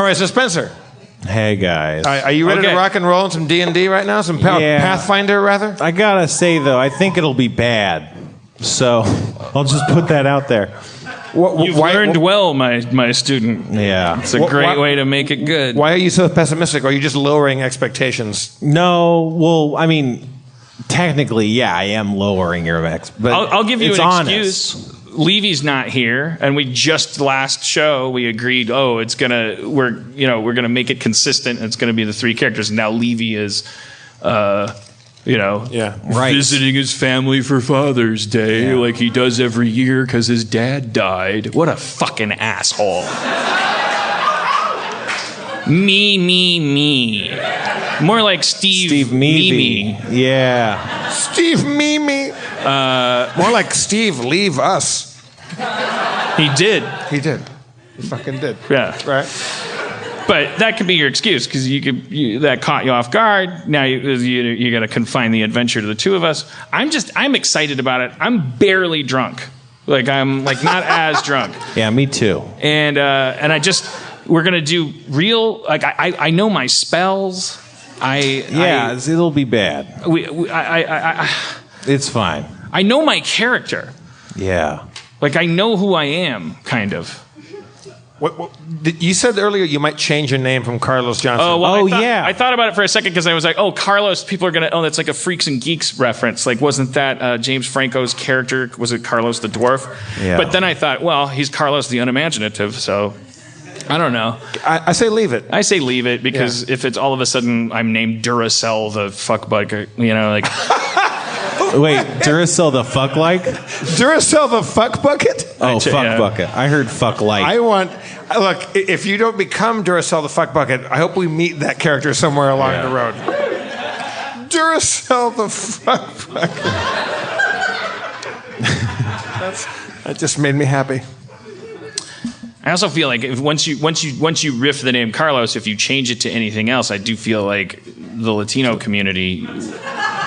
right, so Spencer. Hey, guys. Are you ready to rock and roll in some D&D right now? Some Pathfinder, rather? I gotta say, though, I think it'll be bad. So I'll just put that out there. You've learned well, my student. Yeah. It's a great way to make it good. Why are you so pessimistic? Or are you just lowering expectations? No, well, I mean, technically, yeah, I am lowering your but I'll give you an honest. excuse. Levy's not here, and we just last show we agreed. We're gonna make it consistent. And it's gonna be the three characters. And now Levy is, visiting his family for Father's Day like he does every year because his dad died. What a fucking asshole. Me. More like Steve Mimi. Yeah. Steve Mimi. More like Steve, leave us. He did. He fucking did. Yeah. Right. But that could be your excuse because that caught you off guard. Now you got to confine the adventure to the two of us. I'm excited about it. I'm barely drunk. I'm not as drunk. Yeah, me too. And we're gonna do real. I know my spells. It'll be bad. It's fine. I know my character. Yeah. I know who I am, kind of. What, you said earlier you might change your name from Carlos Johnson. I thought about it for a second because I was like, Carlos, people are going to, that's like a Freaks and Geeks reference. Wasn't that James Franco's character? Was it Carlos the Dwarf? Yeah. But then I thought, he's Carlos the Unimaginative, so I don't know. I say leave it. I say leave it because if it's all of a sudden I'm named Duracell the fuck bucket, Wait, Duracell the fuck like? Duracell the fuck bucket? Oh, fuck bucket. I heard fuck like. Look, if you don't become Duracell the fuck bucket, I hope we meet that character somewhere along the road. Duracell the fuck bucket. That just made me happy. I also feel like once you riff the name Carlos, if you change it to anything else, I do feel like the Latino community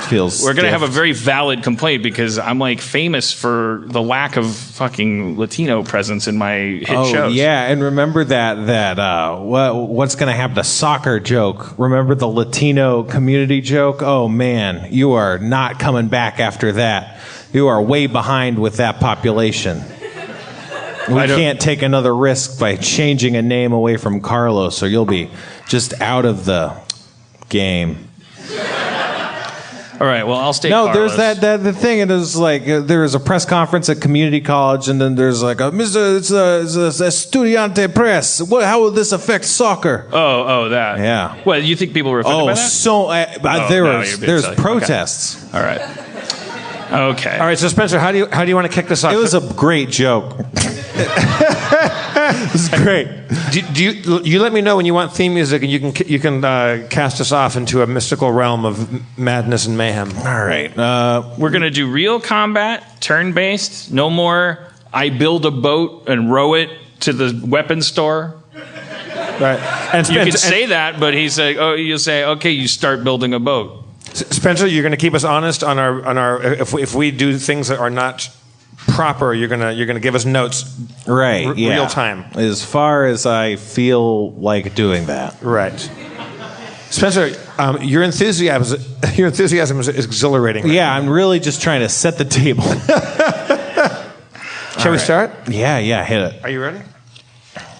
we're going to have a very valid complaint because I'm famous for the lack of fucking Latino presence in my hit shows. Oh yeah, and remember what's going to happen to soccer joke? Remember the Latino community joke? Oh man, you are not coming back after that. You are way behind with that population. We can't take another risk by changing a name away from Carlos, or you'll be just out of the game. All right, well, I'll stay Carlos. There's the thing. It is there was a press conference at community college, and then there's it's a estudiante press. How will this affect soccer? Oh, that. Yeah. Well, you think people were offended by that? So there's protests. Okay. All right. Okay. All right, so Spencer, how do you want to kick this off? It was a great joke. It was great. Do you let me know when you want theme music, and you can cast us off into a mystical realm of madness and mayhem. All right. We're gonna do real combat, turn-based. No more. I build a boat and row it to the weapons store. Right. And you can say that, but he's like, you'll say, okay, you start building a boat. Spencer, you're going to keep us honest on our if we do things that are not proper, you're gonna give us notes, right? Real time, as far as I feel like doing that. Right. Spencer, your enthusiasm is exhilarating. Right now. I'm really just trying to set the table. Shall we start? Yeah, hit it. Are you ready?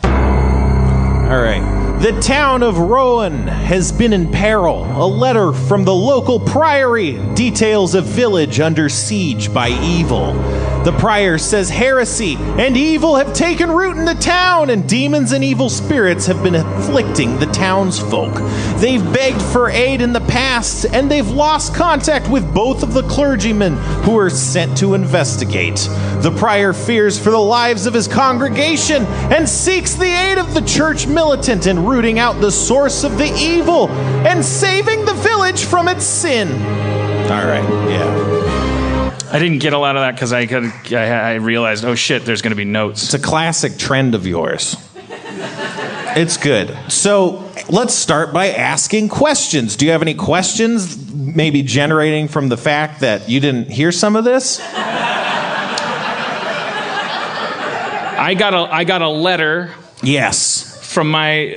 All right. The town of Rowan has been in peril. A letter from the local priory details a village under siege by evil. The prior says heresy and evil have taken root in the town, and demons and evil spirits have been afflicting the townsfolk. They've begged for aid in the past, and they've lost contact with both of the clergymen who were sent to investigate. The prior fears for the lives of his congregation and seeks the aid of the church militant in rooting out the source of the evil and saving the village from its sin. All right, yeah. I didn't get a lot of that because I realized, oh shit, there's going to be notes. It's a classic trend of yours. It's good. So let's start by asking questions. Do you have any questions, maybe generating from the fact that you didn't hear some of this? I got a letter. Yes. from my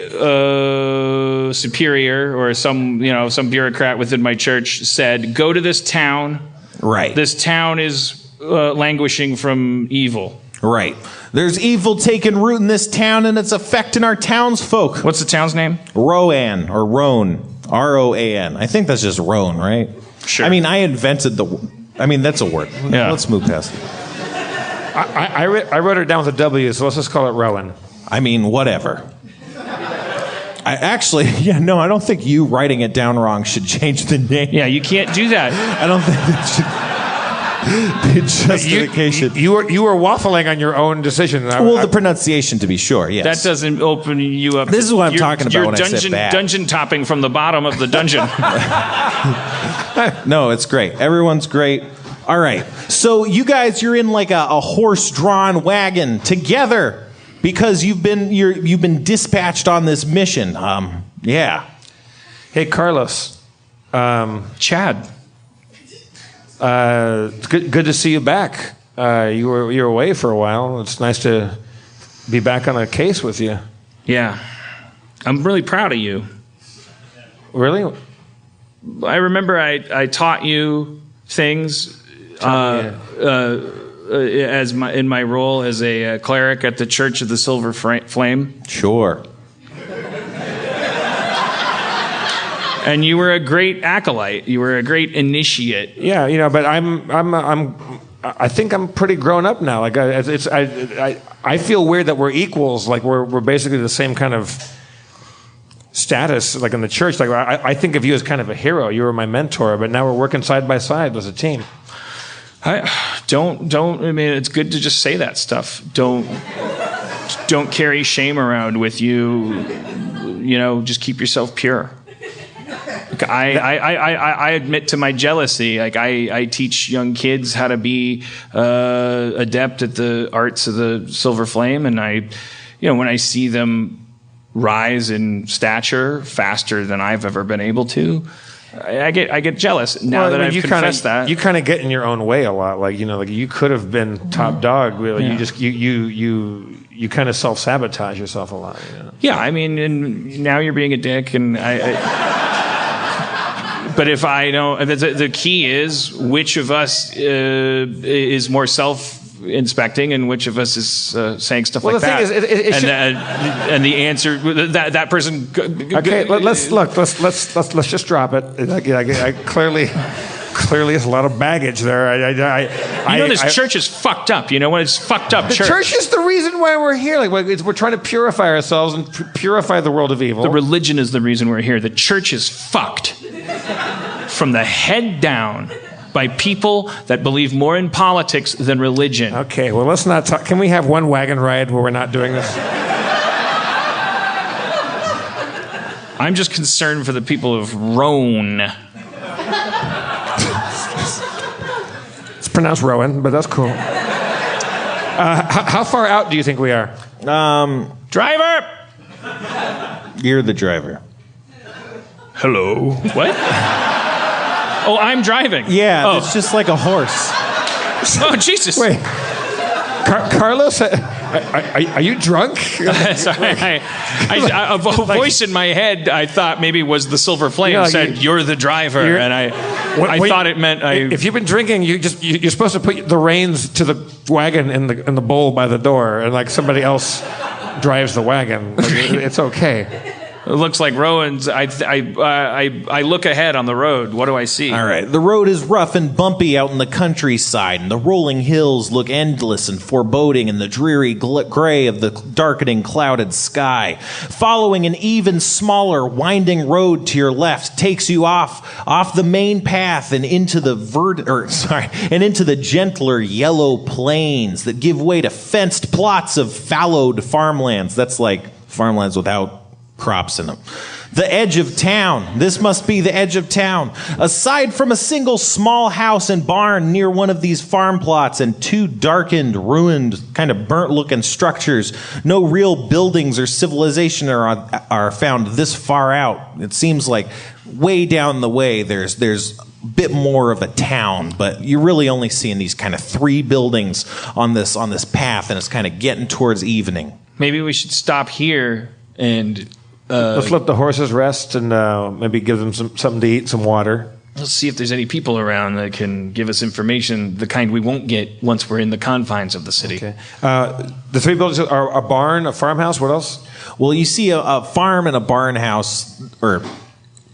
superior or some bureaucrat within my church said, go to this town. Right. This town is languishing from evil. Right. There's evil taking root in this town, and it's affecting our townsfolk. What's the town's name? Rowan, or Roan. R-O-A-N. I think that's just Roan, right? Sure. I mean, I invented that's a word. Yeah. Let's move past it. I wrote it down with a W, so let's just call it Rowan. I mean, whatever. I don't think you writing it down wrong should change the name. Yeah, you can't do that. I don't think that should be justification. You were waffling on your own decision. The pronunciation, to be sure, yes. That doesn't open you up. This is what I'm talking about when I said bad. Dungeon topping from the bottom of the dungeon. No, it's great. Everyone's great. All right. So you guys, you're in like a horse-drawn wagon together because you've been dispatched on this mission. Yeah. Hey, Carlos. Chad. It's good to see you back. You were away for a while. It's nice to be back on a case with you. Yeah. I'm really proud of you. Really? I remember I taught you things in my role as a cleric at the Church of the Silver Flame. Sure. And you were a great acolyte. You were a great initiate. Yeah, but I think I'm pretty grown up now. Like I feel weird that we're equals. Like we're basically the same kind of status, like in the church. Like I think of you as kind of a hero. You were my mentor, but now we're working side by side as a team. I mean, it's good to just say that stuff. Don't carry shame around with you. Just keep yourself pure. Like I admit to my jealousy. Like I teach young kids how to be adept at the arts of the Silver Flame, and when I see them rise in stature faster than I've ever been able to, I get jealous now that I've confessed that. You kind of get in your own way a lot. Like you could have been top dog. Really, yeah. You kind of self-sabotage yourself a lot. Yeah, I mean, and now you're being a dick, and but if I don't, the key is which of us is more self-inspecting and which of us is saying stuff like that. Well, the thing is, and the answer that person. Okay, let's just drop it. I clearly there's a lot of baggage there. This church is fucked up. When it's fucked up, the church is the reason why we're here. Like we're trying to purify ourselves and purify the world of evil. The religion is the reason we're here. The church is fucked from the head down by people that believe more in politics than religion. Okay, well, let's not talk. Can we have one wagon ride where we're not doing this? I'm just concerned for the people of Rowan. It's pronounced Rowan, but that's cool. How far out do you think we are? Driver! You're the driver. Hello. What? Oh, I'm driving. Yeah, it's just like a horse. Oh, Jesus. Wait. Carlos, are you drunk? Sorry. A voice in my head, I thought maybe was the Silver Flame said, "You're the driver," and I thought it meant If you've been drinking, you're supposed to put the reins to the wagon in the bowl by the door, and like somebody else drives the wagon. It's okay. It looks like Rowan's. I look ahead on the road. What do I see? All right. The road is rough and bumpy out in the countryside, and the rolling hills look endless and foreboding in the dreary gray of the darkening clouded sky. Following an even smaller, winding road to your left takes you off the main path and into the gentler yellow plains that give way to fenced plots of fallowed farmlands. That's like farmlands without crops in them. The edge of town. This must be the edge of town. Aside from a single small house and barn near one of these farm plots and two darkened, ruined, kind of burnt-looking structures, no real buildings or civilization are found this far out. It seems like way down the way there's a bit more of a town, but you're really only seeing these kind of three buildings on this path, and it's kind of getting towards evening. Maybe we should stop here and let's let the horses rest and maybe give them something to eat, some water. Let's see if there's any people around that can give us information, the kind we won't get once we're in the confines of the city. Okay. The three buildings are a barn, a farmhouse. What else? Well, you see a farm and a barn house, or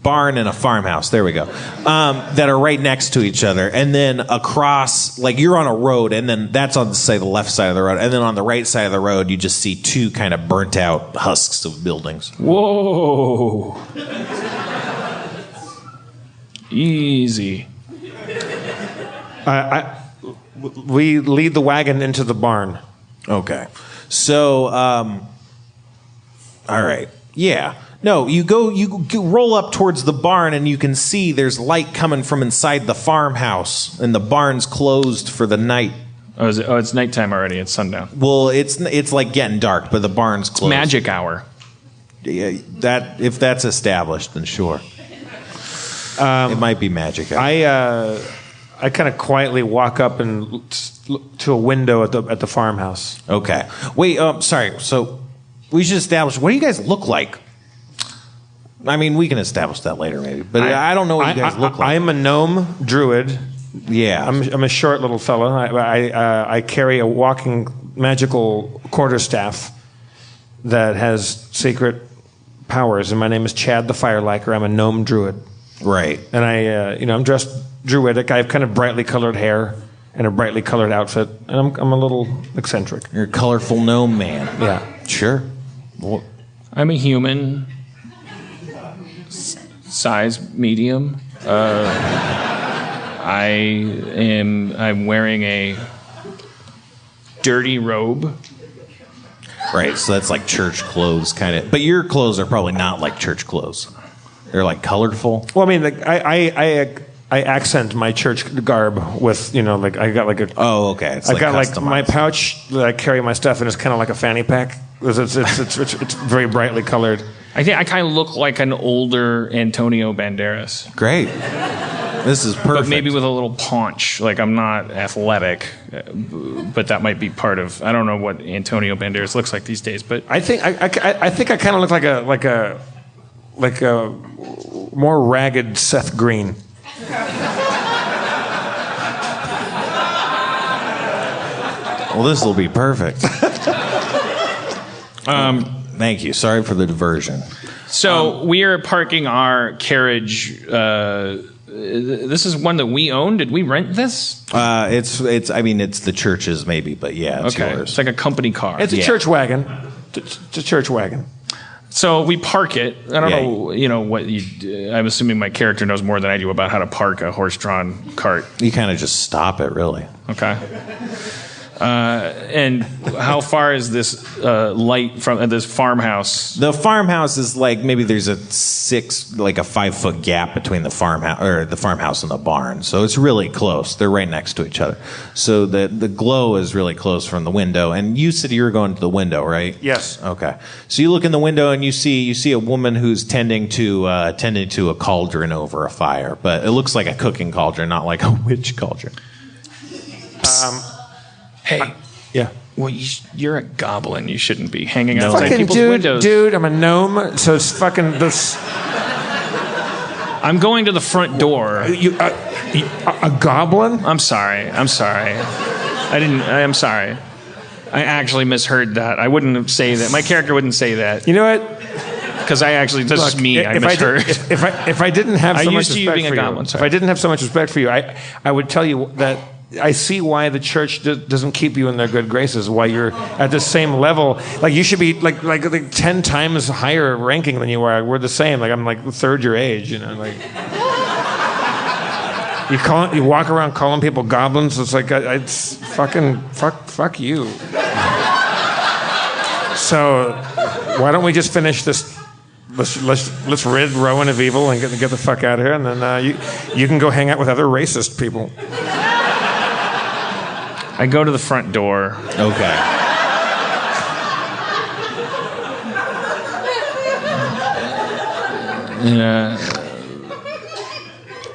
barn and a farmhouse, there we go, that are right next to each other. And then across, like you're on a road, and then that's on, say, the left side of the road. And then on the right side of the road, you just see two kind of burnt out husks of buildings. Whoa. Easy. We lead the wagon into the barn. Okay. So, all right. Yeah. No, you roll up towards the barn, and you can see there's light coming from inside the farmhouse, and the barn's closed for the night. Oh, it's nighttime already. It's sundown. Well, it's like getting dark, but the barn's closed. Magic hour. Yeah, if that's established, then sure. It might be magic hour. I kind of quietly walk up and to a window at the farmhouse. Okay. Wait. Sorry. So we should establish, what do you guys look like? I mean, we can establish that later, maybe. But I don't know what you guys look like. I'm a gnome druid. Yeah. I'm a short little fella. I carry a walking magical quarterstaff that has secret powers, and my name is Chad the Fireliker. I'm a gnome druid. Right. And I'm dressed druidic. I have kind of brightly colored hair and a brightly colored outfit, and I'm a little eccentric. You're a colorful gnome man. Yeah. Sure. Well, I'm a human. Size medium. I'm wearing a dirty robe. Right, so that's like church clothes, kind of. But your clothes are probably not like church clothes. They're like colorful. Well, I mean, I accent my church garb with, I got like a. Oh, okay. I've got like my pouch that I carry my stuff in is kind of like a fanny pack. It's very brightly colored. I think I kind of look like an older Antonio Banderas. Great. This is perfect. But maybe with a little paunch. Like, I'm not athletic, but that might be part of. I don't know what Antonio Banderas looks like these days, but I think I kind of look like a more ragged Seth Green. Well, this will be perfect. Thank you. Sorry for the diversion. So we are parking our carriage. This is one that we own. Did we rent this? It's. I mean, it's the church's maybe, but yeah, it's yours. It's like a company car. It's a church wagon. It's a church wagon. So we park it. I don't know. What you. I'm assuming my character knows more than I do about how to park a horse-drawn cart. You kind of just stop it, really. Okay. And how far is this light from this farmhouse? The farmhouse is like, maybe there's a 5-foot gap between the farmhouse and the barn. So it's really close. They're right next to each other. So the glow is really close from the window. And you said you were going to the window, right? Yes. Okay. So you look in the window and you see a woman who's tending to a cauldron over a fire, but it looks like a cooking cauldron, not like a witch cauldron. Hey, yeah. Well, you're a goblin. You shouldn't be hanging outside fucking people's windows. Dude, I'm a gnome, so it's fucking this. I'm going to the front door. A goblin? I'm sorry. I'm sorry. I'm sorry. I actually misheard that. I wouldn't say that. My character wouldn't say that. You know what? Because I misheard. If I didn't have so much respect for you, if I didn't have so much respect for you, I would tell you that I see why the church doesn't keep you in their good graces. Why you're at the same level? Like you should be like 10 times higher ranking than you are. We're the same. Like I'm like third your age. Like you walk around calling people goblins. It's like it's fucking fuck you. So why don't we just finish this? Let's rid Rowan of evil and get the fuck out of here, and then you can go hang out with other racist people. I go to the front door. Okay.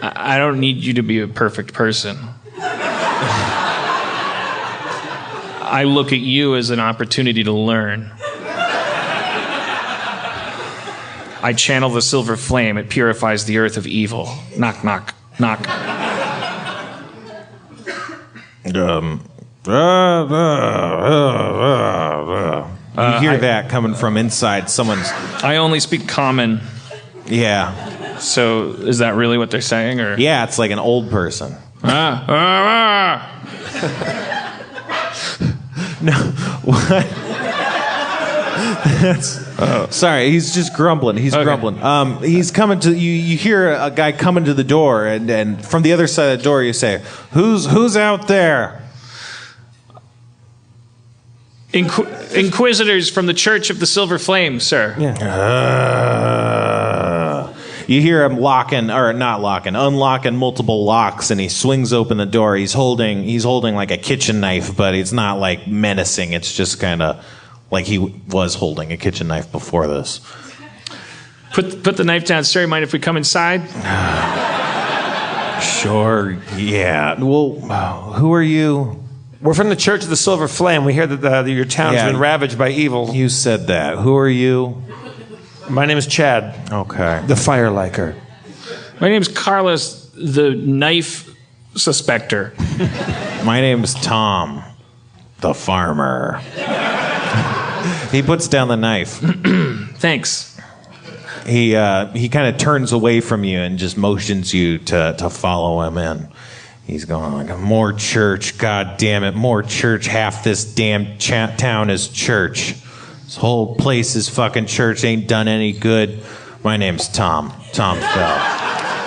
I don't need you to be a perfect person. I look at you as an opportunity to learn. I channel the silver flame. It purifies the earth of evil. Knock, knock, knock. You hear that coming from inside someone's... I only speak common. Yeah. So is that really what they're saying? Or Yeah, it's like an old person. No, what? Sorry, he's just grumbling. He's grumbling. He's coming to you. You hear a guy coming to the door, and from the other side of the door, you say, "Who's out there?" Inquisitors from the Church of the Silver Flame, sir. Yeah. You hear him unlocking multiple locks, and he swings open the door. He's holding like a kitchen knife, but it's not like menacing. It's just kind of like he was holding a kitchen knife before this. Put the knife down, sir. Mind if we come inside? Sure. Yeah. Well, who are you? We're from the Church of the Silver Flame. We hear that your town's been ravaged by evil. You said that. Who are you? My name is Chad. Okay. The Fire Liker. My name is Carlos, the knife suspector. My name's Tom, the farmer. He puts down the knife. Thanks. He kind of turns away from you and just motions you to follow him in. He's going like, more church, god damn it, more church. Half this damn town is church. This whole place is fucking church, ain't done any good. My name's Tom Fell.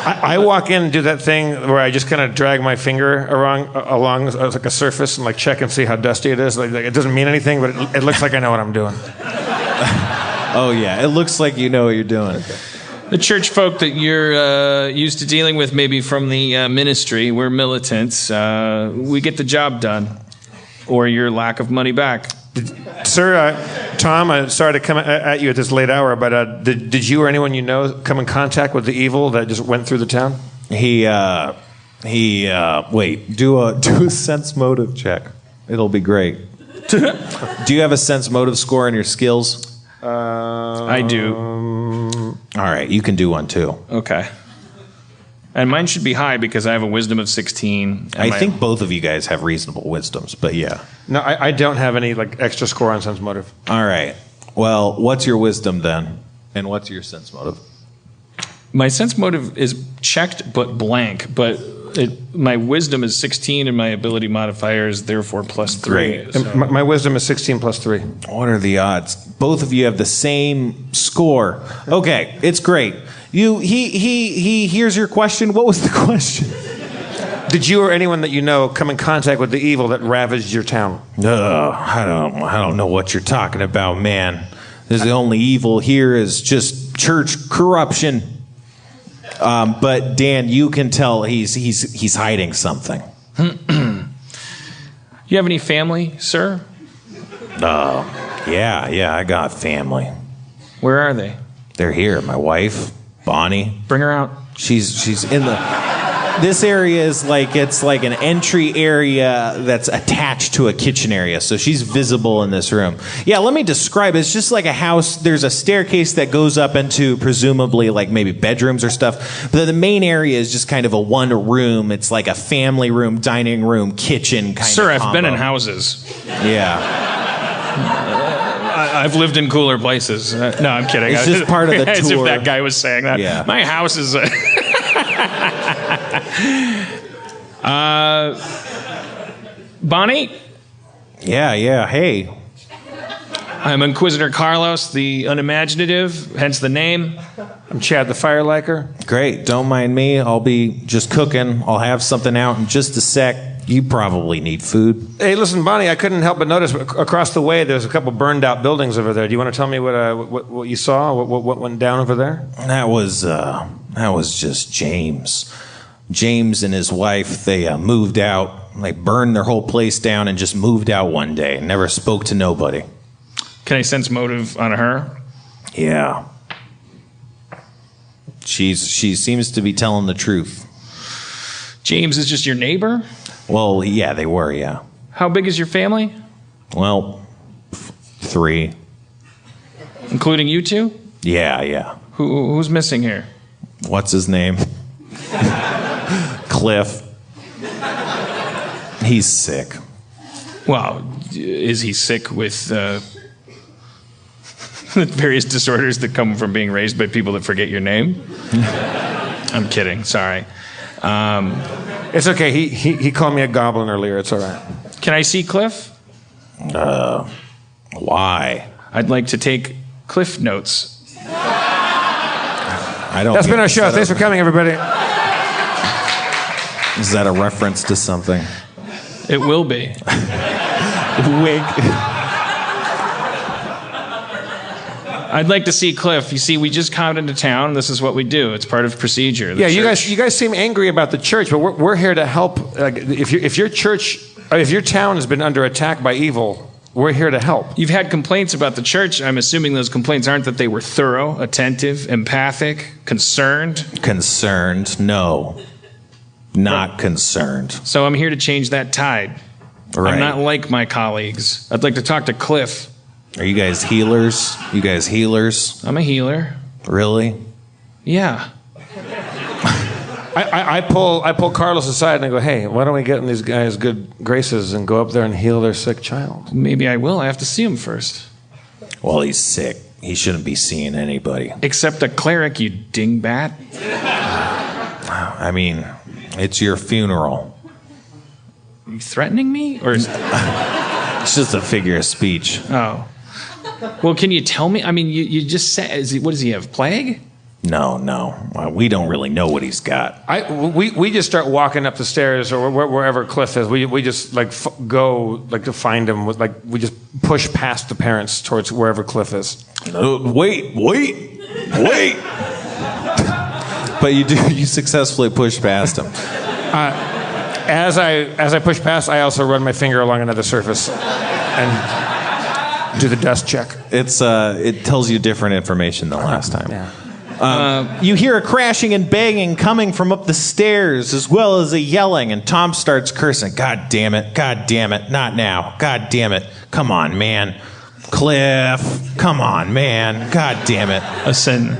I walk in and do that thing where I just kind of drag my finger along like a surface and like check and see how dusty it is. Like it doesn't mean anything, but it looks like I know what I'm doing. Oh yeah, it looks like you know what you're doing. The church folk that you're used to dealing with, maybe from the ministry, we're militants. We get the job done, or your lack of money back. Sir, Tom, I'm sorry to come at you at this late hour, but did you or anyone you know come in contact with the evil that just went through the town? Wait, do a sense motive check. It'll be great. Do you have a sense motive score on your skills? I do. All right, you can do one too. Okay. And mine should be high because I have a wisdom of 16. I think both of you guys have reasonable wisdoms, but yeah. No, I don't have any like extra score on sense motive. All right. Well, what's your wisdom then? And what's your sense motive? My sense motive is checked but blank, but my wisdom is 16 and my ability modifier is therefore plus 3. Great. So. My wisdom is 16 plus 3. What are the odds? Both of you have the same score. Okay, it's great. He hears your question. What was the question? Did you or anyone that you know come in contact with the evil that ravaged your town? I don't know what you're talking about, man. The only evil here is just church corruption. But Dan, you can tell he's hiding something. You have any family, sir? Yeah, I got family. Where are they? They're here. My wife, Bonnie. Bring her out. She's in the... This area is it's like an entry area that's attached to a kitchen area. So she's visible in this room. Yeah, let me describe it. It's just like a house. There's a staircase that goes up into presumably like maybe bedrooms or stuff. But the main area is just kind of a one room. It's like a family room, dining room, kitchen kind of Sir, I've combo. been in houses. Yeah. I've lived in cooler places. No, I'm kidding. It's just part of the As tour. if that guy was saying that. Yeah. My house is... Bonnie? Yeah. Hey. I'm Inquisitor Carlos, the unimaginative, hence the name. I'm Chad the Fire Liker. Great. Don't mind me. I'll be just cooking. I'll have something out in just a sec. You probably need food. Hey, listen, Bonnie, I couldn't help but notice across the way there's a couple burned out buildings over there. Do you want to tell me what you saw? What went down over there? That was just James. James and his wife, they moved out. They burned their whole place down and just moved out one day. Never spoke to nobody. Can I sense motive on her? Yeah. She seems to be telling the truth. James is just your neighbor? Well, yeah, they were, yeah. How big is your family? Well, 3. Including you two? Yeah. Who's missing here? What's his name? Cliff. He's sick. Well, is he sick with various disorders that come from being raised by people that forget your name? I'm kidding. Sorry. It's okay. He called me a goblin earlier. It's all right. Can I see Cliff? Why? I'd like to take Cliff notes. That's been our show. Thanks for coming, everybody. Is that a reference to something? It will be. Wink. I'd like to see Cliff. You see, we just come into town. This is what we do. It's part of procedure. You guys seem angry about the church, but we're here to help. If your town has been under attack by evil, we're here to help. You've had complaints about the church. I'm assuming those complaints aren't that they were thorough, attentive, empathic, concerned. Concerned? No. Not concerned. So I'm here to change that tide. Right. I'm not like my colleagues. I'd like to talk to Cliff. Are you guys healers? I'm a healer. Really? Yeah. I pull Carlos aside and I go, hey, why don't we get in these guys' good graces and go up there and heal their sick child? Maybe I will. I have to see him first. Well, he's sick. He shouldn't be seeing anybody. Except a cleric, you dingbat. I mean, it's your funeral. Are you threatening me? Or is... It's just a figure of speech. Oh. Well, can you tell me? I mean, you just said, what does he have, plague? No. We don't really know what he's got. We just start walking up the stairs or wherever Cliff is. We just go to find him. We just push past the parents towards wherever Cliff is. Wait. But you successfully push past him. As I push past, I also run my finger along another surface and do the dust check. It tells you different information than last time. Yeah. You hear a crashing and banging coming from up the stairs, as well as a yelling, and Tom starts cursing. God damn it, not now. God damn it, come on, man. Cliff, come on, man. God damn it. Listen,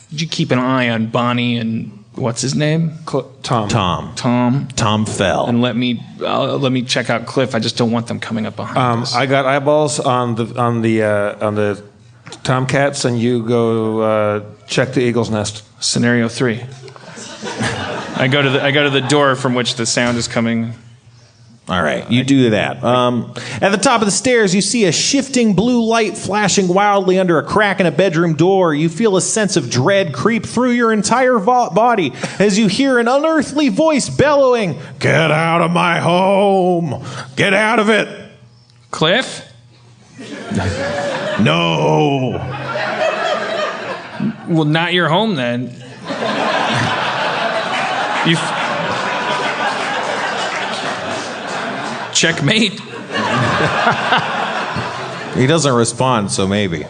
did you keep an eye on Bonnie and what's his name? Tom. Tom fell. And let me check out Cliff. I just don't want them coming up behind us. I got eyeballs on the Tomcats, and you go check the eagle's nest. Scenario 3. I go to the door from which the sound is coming. All right, you do that. At the top of the stairs, you see a shifting blue light flashing wildly under a crack in a bedroom door. You feel a sense of dread creep through your entire body as you hear an unearthly voice bellowing, "Get out of my home! Get out of it!" Cliff? No. Well, not your home then. Checkmate. He doesn't respond, so maybe.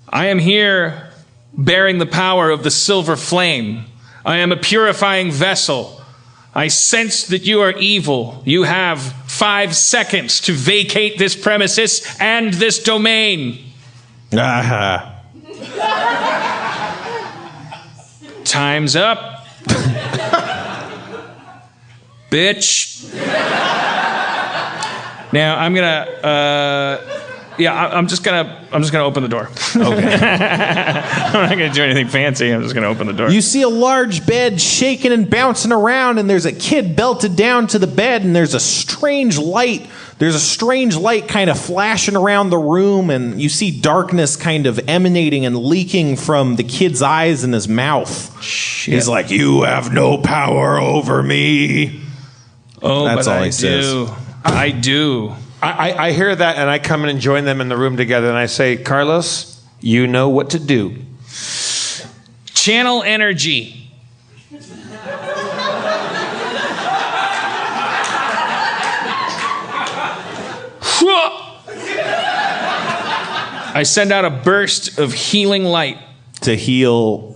I am here bearing the power of the silver flame. I am a purifying vessel. I sense that you are evil. You have 5 seconds to vacate this premises and this domain. Time's up. Bitch. Now I'm just gonna open the door. Okay. I'm not gonna do anything fancy. I'm just gonna open the door. You see a large bed shaking and bouncing around, and there's a kid belted down to the bed, and there's a strange light. There's a strange light kind of flashing around the room, and you see darkness kind of emanating and leaking from the kid's eyes and his mouth. Shit. He's like, "You have no power over me." Oh, that's all he says. I do. I hear that, and I come in and join them in the room together, and I say, Carlos, you know what to do. Channel energy. I send out a burst of healing light. To heal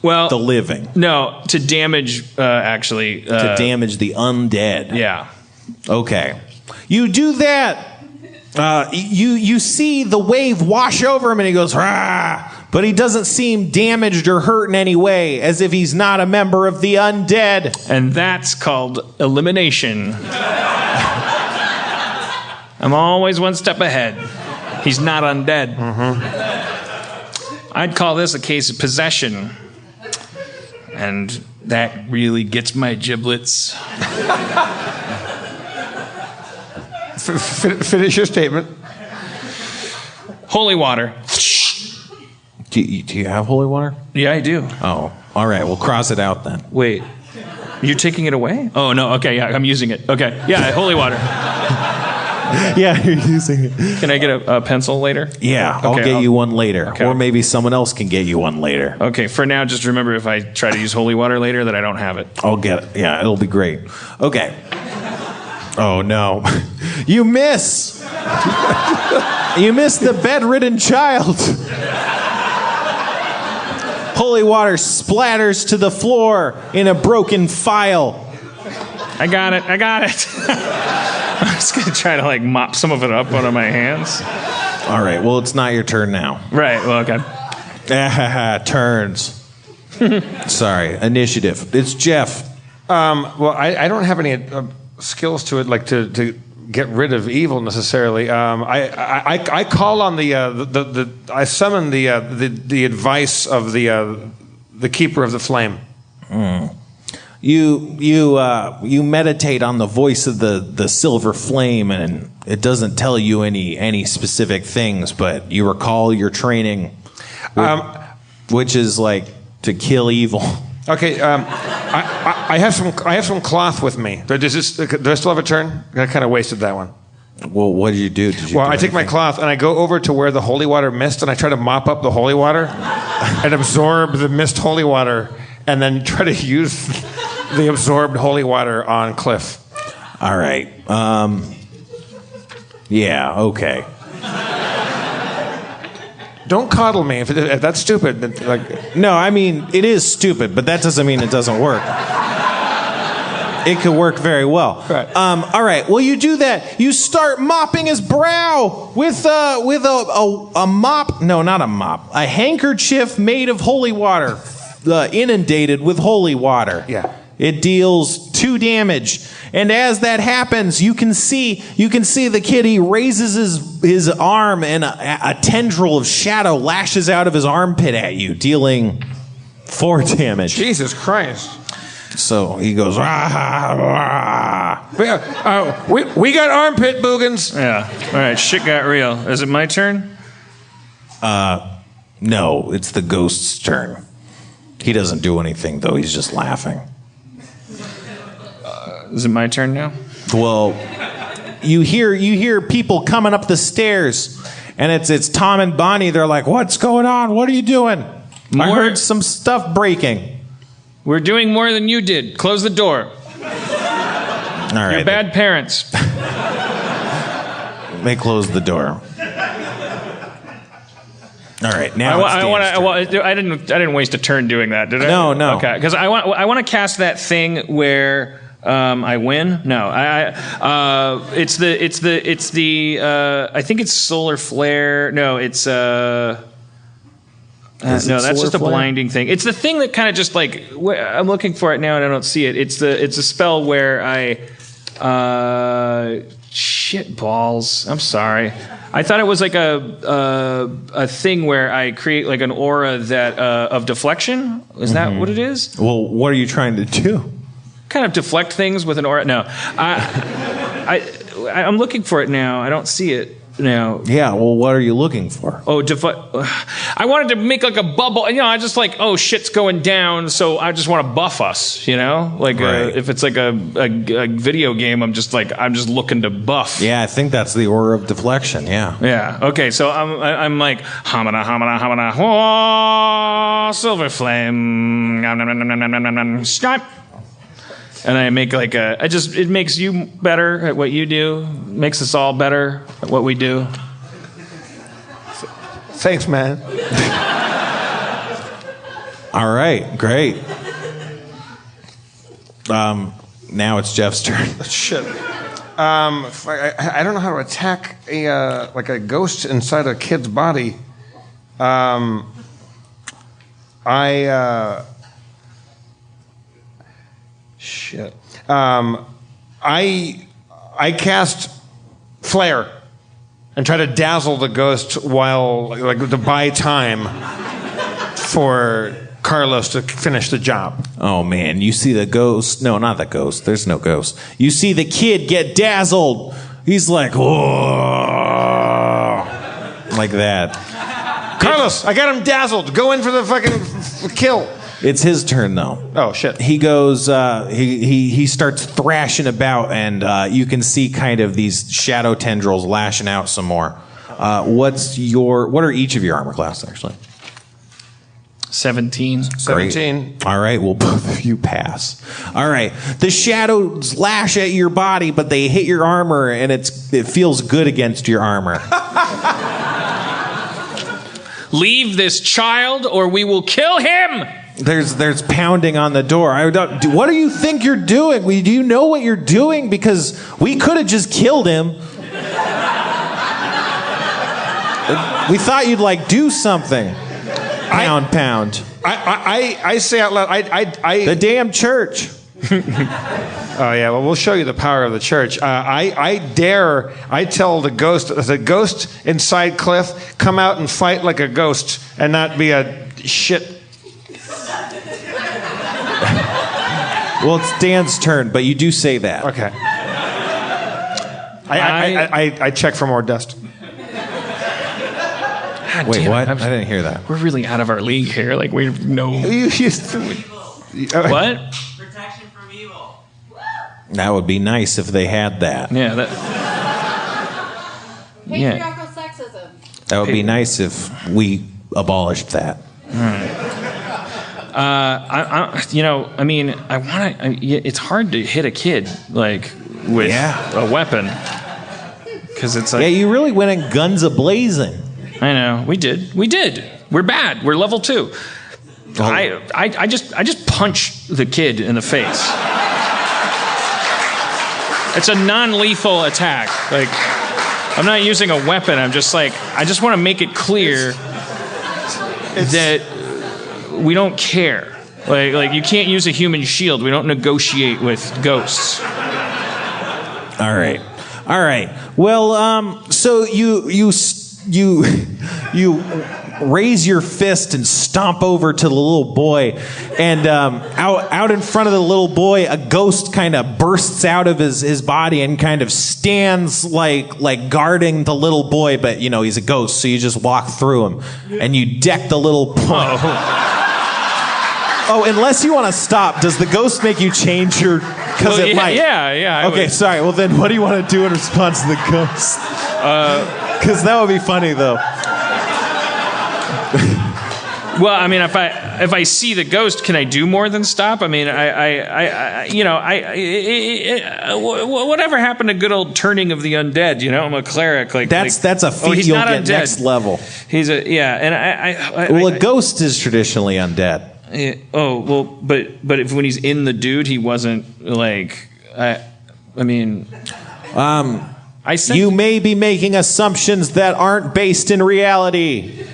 the living. No, to damage, actually. To damage the undead. Yeah. Okay. You do that, You see the wave wash over him, and he goes, "Rah!" But he doesn't seem damaged or hurt in any way, as if he's not a member of the undead. And that's called elimination. I'm always one step ahead. He's not undead. I'd call this a case of possession. And that really gets my giblets. Finish your statement. Holy water. Do you have holy water? Yeah, I do. Oh, all right. We'll cross it out then. Wait, you're taking it away? Oh, no. Okay, yeah, I'm using it. Okay, yeah, holy water. Yeah, you're using it. Can I get a pencil later? Yeah, I'll get you one later. Okay. Or maybe someone else can get you one later. Okay, for now, just remember if I try to use holy water later that I don't have it. I'll get it. Yeah, it'll be great. Okay. Oh, no. You miss! You miss the bedridden child. Holy water splatters to the floor in a broken phial. I got it. I'm just going to try to mop some of it up out of my hands. All right, well, it's not your turn now. Right, well, okay. Turns. Sorry, initiative. It's Jeff. Well, I don't have any skills to it, to get rid of evil necessarily. I call on I summon the advice of the keeper of the flame. You meditate on the voice of the silver flame, and it doesn't tell you any specific things, but you recall your training, which is to kill evil. Okay, I have some cloth with me. Do I still have a turn? I kind of wasted that one. Well, what did you do? I take my cloth and I go over to where the holy water mist, and I try to mop up the holy water and absorb the mist holy water, and then try to use the absorbed holy water on Cliff. All right. Yeah. Okay. Don't coddle me if that's stupid. No, I mean, it is stupid, but that doesn't mean it doesn't work. It could work very well. Right. All right. Well, you do that. You start mopping his brow with a mop. No, not a mop. A handkerchief made of holy water, inundated with holy water. Yeah. It deals 2 damage. And as that happens, you can see the kid. He raises his arm, and a tendril of shadow lashes out of his armpit at you, dealing 4 damage. Jesus Christ. So he goes, rah, rah. We got armpit boogans. Yeah. All right, shit got real. Is it my turn? No, it's the ghost's turn. He doesn't do anything, though. He's just laughing. Is it my turn now? Well, you hear people coming up the stairs, and it's Tom and Bonnie. They're like, "What's going on? What are you doing?" I heard some stuff breaking. We're doing more than you did. Close the door. All right. You're bad parents. They closed the door. All right, now I didn't waste a turn doing that, did I? No. Okay, because I want to cast that thing where I win. No, it's the I think it's solar flare. No, it's no, that's just a blinding thing. It's the thing that kind of just I'm looking for it now and I don't see it. It's a spell where shit balls. I'm sorry. I thought it was a thing where I create an aura that of deflection. Is that what it is? Well, what are you trying to do? Kind of deflect things with an aura. No, I'm looking for it now. I don't see it now. Yeah. Well, what are you looking for? Oh, I wanted to make a bubble. I just oh, shit's going down. So I just want to buff us. Right. If it's a video game, I'm just looking to buff. Yeah, I think that's the aura of deflection. Yeah. Yeah. Okay. So I'm hamana hamana hamana. Oh, silver flame. Stop. And I make it makes you better at what you do, makes us all better at what we do. Thanks, man. All right, great. Now it's Jeff's turn. Shit. I don't know how to attack a ghost inside a kid's body. Shit. I cast flare and try to dazzle the ghost while, to buy time for Carlos to finish the job. Oh man, you see the ghost. No, not the ghost. There's no ghost. You see the kid get dazzled. He's like, whoa. Like that. Carlos, I got him dazzled. Go in for the fucking kill. It's his turn though. Oh shit. He goes. He starts thrashing about, and you can see kind of these shadow tendrils lashing out some more. What are each of your armor class actually? 17. 17. All right, well, both of you pass. All right, the shadows lash at your body, but they hit your armor, and it feels good against your armor. Leave this child, or we will kill him. There's pounding on the door. What do you think you're doing? Do you know what you're doing? Because we could have just killed him. We thought you'd do something. Pound. I say out loud. The damn church. Oh yeah. Well, we'll show you the power of the church. I tell the ghost inside Cliff, come out and fight like a ghost and not be a shit. Well, it's Dan's turn, but you do say that. Okay. I check for more dust. God Wait, damn, what? I didn't hear that. We're really out of our league here. We know. What? Protection from evil. That would be nice if they had that. Yeah. Patriarchal sexism. That would be nice if we abolished that. It's hard to hit a kid with a weapon because it's like. Yeah, you really went in guns a-blazing. I know. We did. We're bad. We're level 2. Oh. I just punch the kid in the face. It's a non-lethal attack. I'm not using a weapon. I'm just I just want to make it clear that we don't care. You can't use a human shield. We don't negotiate with ghosts. All right. Well, so you raise your fist and stomp over to the little boy, and out in front of the little boy, a ghost kind of bursts out of his body and kind of stands like guarding the little boy, but he's a ghost, so you just walk through him and you deck the little boy. Oh, unless you want to stop, does the ghost make you change your? Because it might. Yeah. Okay, sorry. Well, then, what do you want to do in response to the ghost? Because that would be funny, though. Well, I mean, if I see the ghost, can I do more than stop? I mean, whatever happened to good old turning of the undead? I'm a cleric. That's a feat you'll get undead. Next level. He's a and a ghost is traditionally undead. But when he's in the dude, he wasn't you may be making assumptions that aren't based in reality.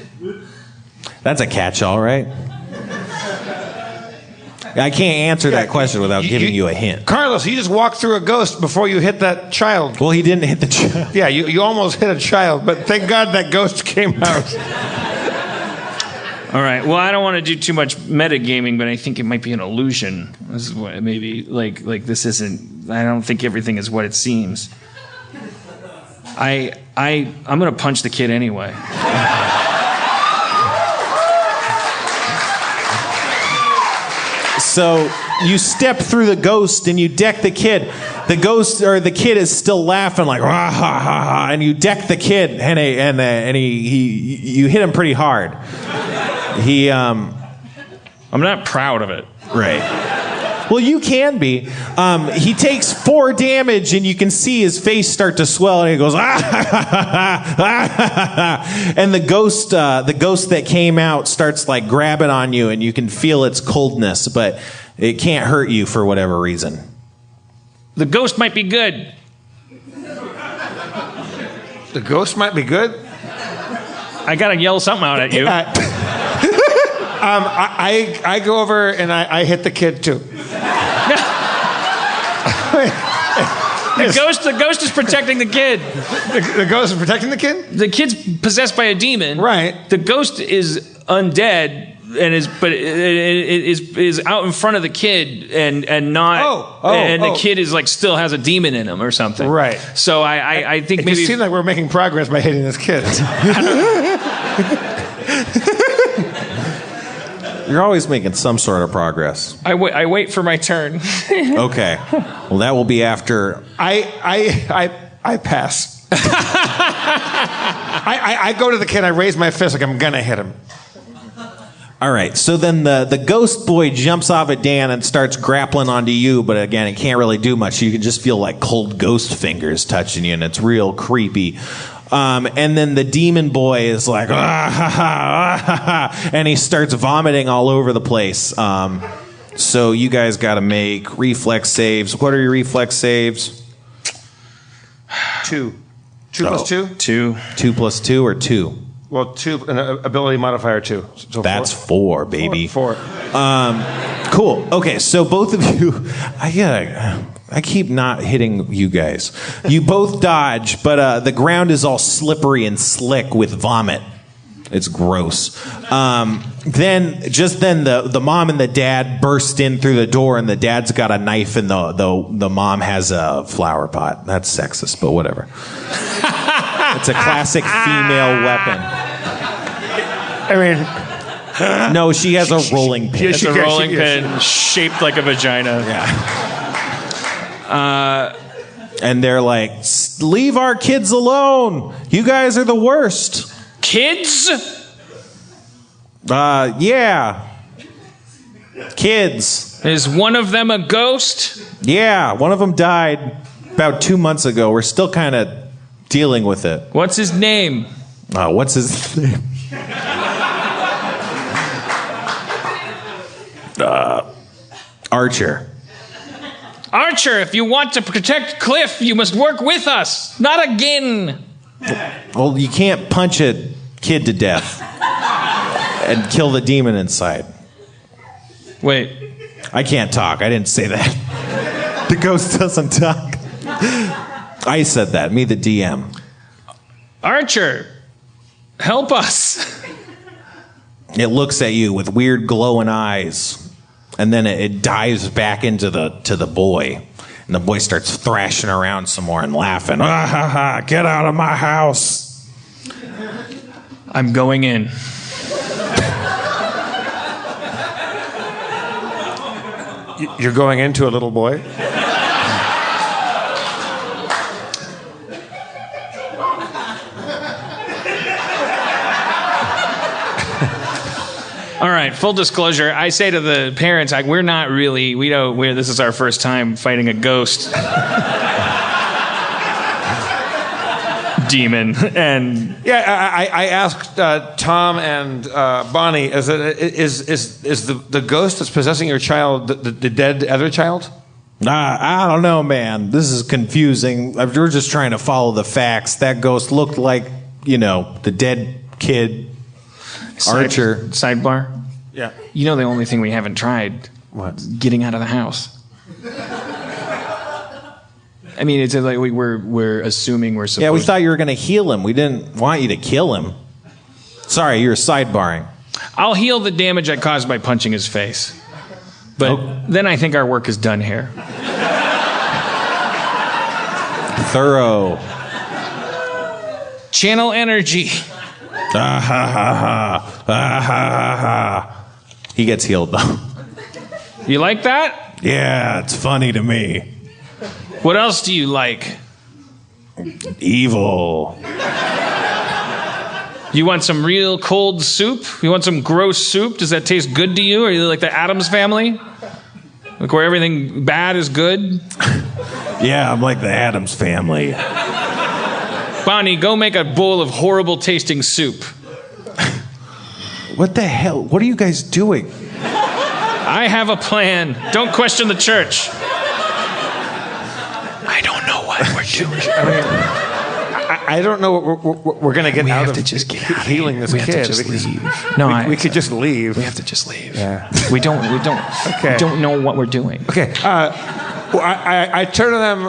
That's a catch-all, right? I can't answer that question without giving you a hint. Carlos, you just walked through a ghost before you hit that child. Well, he didn't hit the child. Yeah, you almost hit a child, but thank God that ghost came out. All right. Well, I don't want to do too much metagaming, but I think it might be an illusion. This is what maybe this isn't. I don't think everything is what it seems. I'm gonna punch the kid anyway. So you step through the ghost and you deck the kid. The ghost or the kid is still laughing rah, ha, ha, ha, and you deck the kid and you hit him pretty hard. I'm not proud of it. Right. Well, you can be. He takes 4 damage, and you can see his face start to swell, and he goes, and the ghost that came out starts grabbing on you, and you can feel its coldness, but it can't hurt you for whatever reason. The ghost might be good. The ghost might be good. I gotta yell something out at you. I go over and I hit the kid too. The ghost is protecting the kid. The ghost is protecting the kid? The kid's possessed by a demon. Right. The ghost is undead and is out in front of the kid and not the kid is like still has a demon in him or something. Right. So I think it maybe just seems like we're making progress by hitting this kid. You're always making some sort of progress. I wait for my turn. Okay. Well, that will be after. I pass. I go to the kid. I raise my fist like I'm gonna hit him. All right. So then the ghost boy jumps off at Dan and starts grappling onto you, but again, it can't really do much. You can just feel like cold ghost fingers touching you, and it's real creepy. And then the demon boy is like, and he starts vomiting all over the place. So you guys got to make reflex saves. What are your reflex saves? 2. 2 plus 2? 2. 2 plus 2 or 2? Well, 2, an ability modifier 2. So that's 4, baby. 4. Cool. Okay, so both of you, I keep not hitting you guys. You both dodge, but the ground is all slippery and slick with vomit. It's gross. Then the mom and the dad burst in through the door, and the dad's got a knife, and the mom has a flower pot. That's sexist, but whatever. It's a classic female weapon. I mean, no, she has a rolling pin. It's a rolling pin shaped like a vagina. Yeah. And they're like, leave our kids alone. You guys are the worst. Kids? Yeah. Kids. Is one of them a ghost? Yeah, one of them died about 2 months ago. We're still kind of dealing with it. What's his name? What's his name? Archer. Archer, if you want to protect Cliff, you must work with us, not again. Well, you can't punch a kid to death and kill the demon inside. Wait. I can't talk. I didn't say that. The ghost doesn't talk. I said that. Me, the DM. Archer, help us. It looks at you with weird glowing eyes. And then it dives back into the boy. And the boy starts thrashing around some more and laughing. Ah, ha, ha, get out of my house. I'm going in. You're going into a little boy? All right, full disclosure, I say to the parents, this is our first time fighting a ghost demon. And yeah, I asked Tom and Bonnie, is the ghost that's possessing your child the dead other child? I don't know, man. This is confusing. We're just trying to follow the facts. That ghost looked like, the dead kid. Archer. Sidebar? Yeah. You know the only thing we haven't tried? What? Getting out of the house. I mean, it's like we're assuming we're supposed to. Yeah, we thought you were going to heal him. We didn't want you to kill him. Sorry, you're sidebarring. I'll heal the damage I caused by punching his face. But then I think our work is done here. Thorough. Channel energy. Ah, ha, ha, ha. Ah, ha, ha, ha. He gets healed, though. You like that? Yeah, it's funny to me. What else do you like? Evil. You want some real cold soup? You want some gross soup? Does that taste good to you? Are you like the Addams Family? Like where everything bad is good? Yeah, I'm like the Addams Family. Bonnie, go make a bowl of horrible tasting soup. What the hell? What are you guys doing? I have a plan. Don't question the church. I don't know what we're doing. I don't know what we're going to get out of healing this kid. We could just leave. We have to just leave. Yeah. We don't know what we're doing. Okay. I turn to them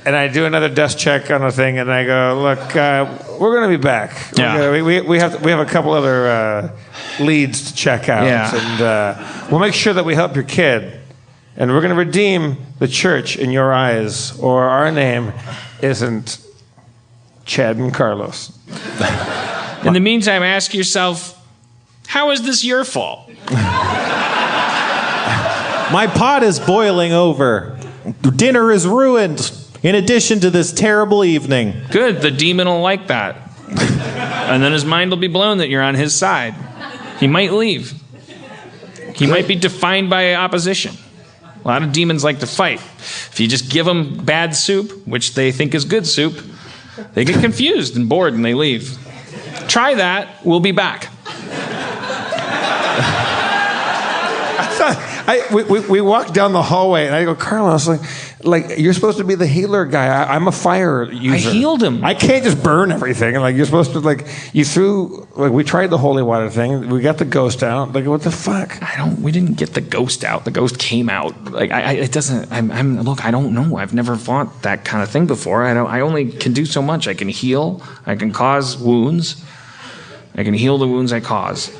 and I do another desk check on the thing, and I go, "Look, we're going to be back. Yeah. We have a couple other leads to check out, and we'll make sure that we help your kid, and we're going to redeem the church in your eyes, or our name isn't Chad and Carlos." In the meantime, ask yourself, how is this your fault? My pot is boiling over. Dinner is ruined. In addition to this terrible evening. Good, the demon will like that. And then his mind will be blown that you're on his side. He might leave. He might be defined by opposition. A lot of demons like to fight. If you just give them bad soup, which they think is good soup, they get confused and bored and they leave. Try that. We'll be back. We walked down the hallway, and I go, "Carlos, like you're supposed to be the healer guy. I'm a fire user. I healed him. I can't just burn everything. Like you're supposed to, we tried the holy water thing. We got the ghost out. Like, what the fuck? We didn't get the ghost out. The ghost came out. Like, it doesn't. Look, I don't know. I've never fought that kind of thing before. I only can do so much. I can heal. I can cause wounds. I can heal the wounds I cause.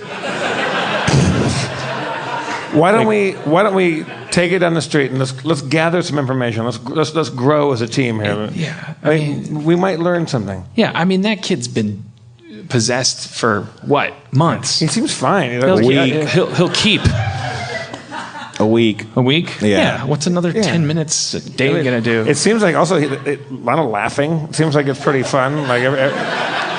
Why don't we take it down the street and let's gather some information. Let's grow as a team here. Yeah, I mean, we might learn something. Yeah, I mean that kid's been possessed for what, months? He seems fine. He'll keep a week. A week? Yeah. What's another 10 minutes a day gonna do? It seems like also a lot of laughing. It seems like it's pretty fun. Like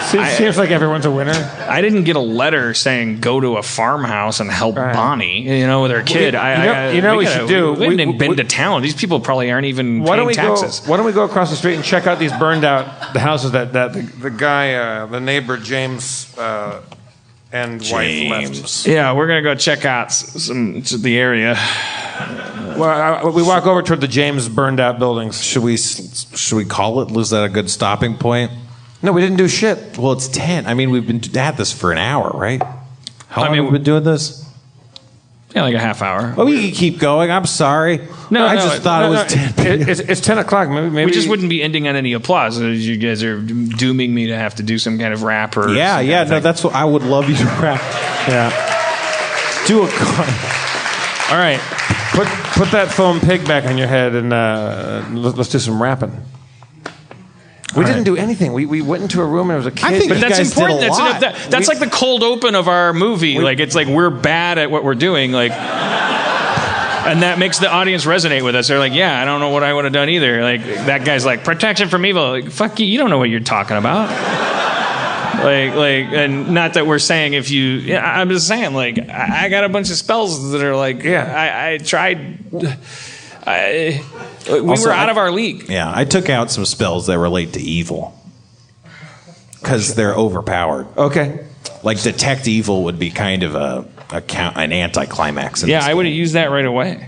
seems like everyone's a winner. I didn't get a letter saying go to a farmhouse and help Bonnie, with her kid. We should do. We haven't been to town. These people probably aren't even paying taxes. Why don't we go across the street and check out these burned out the houses that the guy, the neighbor James and wife left. Yeah, we're gonna go check out the area. Well, we walk over toward the James burned out buildings. Should we call it? Was that a good stopping point? No, we didn't do shit. Well, it's 10. I mean, we've been at this for an hour, right? How long have we been doing this? Yeah, like a half hour. Oh, we can keep going. I'm sorry. I just thought it was 10. It's 10 o'clock. Maybe we just wouldn't be ending on any applause. You guys are dooming me to have to do some kind of rap or that's what I would love you to rap. Yeah. Do a All right. Put that foam pig back on your head and let's do some rapping. We didn't do anything. We went into a room and there was a kid. I think but that's important. That's like the cold open of our movie. It's like we're bad at what we're doing. And that makes the audience resonate with us. They're like, yeah, I don't know what I would have done either. Like that guy's like, protection from evil. Like, fuck you. You don't know what you're talking about. And not that we're saying if you. Yeah, I'm just saying I got a bunch of spells that are I tried. We were out of our league. Yeah, I took out some spells that relate to evil because they're overpowered. Okay, like detect evil would be kind of an anticlimax. I would have used that right away.